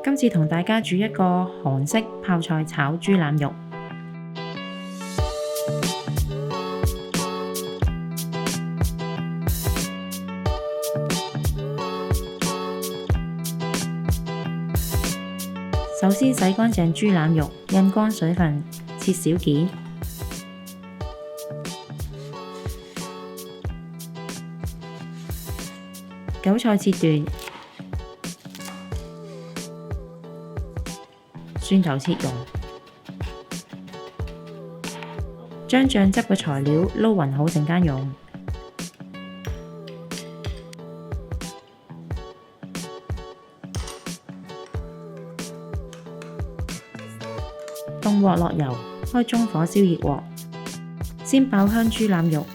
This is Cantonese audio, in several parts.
今次同大家煮一個韓式泡菜炒豬腩肉。首先洗乾淨豬腩肉，印乾水分，切小件。韭菜切段，蒜頭切蓉，將醬汁嘅材料撈勻好陣間用。凍鑊落油，開中火燒熱鑊，先爆香豬腩肉，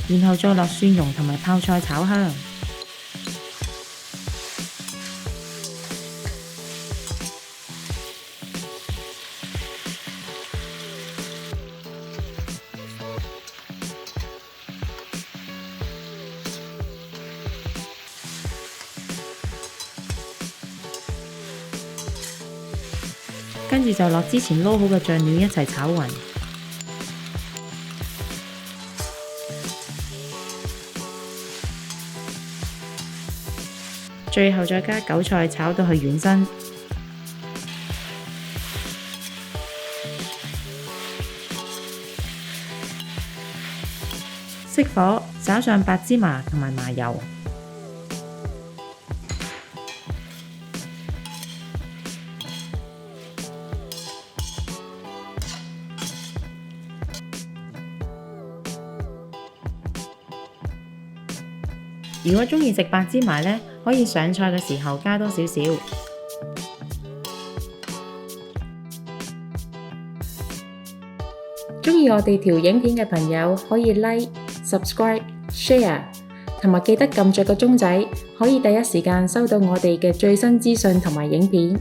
然後再落蒜蓉同埋泡菜炒香。跟住就落之前撈好嘅醬料一齊炒勻，最後再加韭菜炒到去軟身，熄火，撒上白芝麻同埋麻油。如果鍾意食白芝麻呢，可以上菜嘅時候加多少少。鍾意我哋條影片嘅朋友可以 Like、Subscribe、Share， 同埋記得撳着個鐘仔，可以第一時間收到我哋嘅最新資訊同埋影片。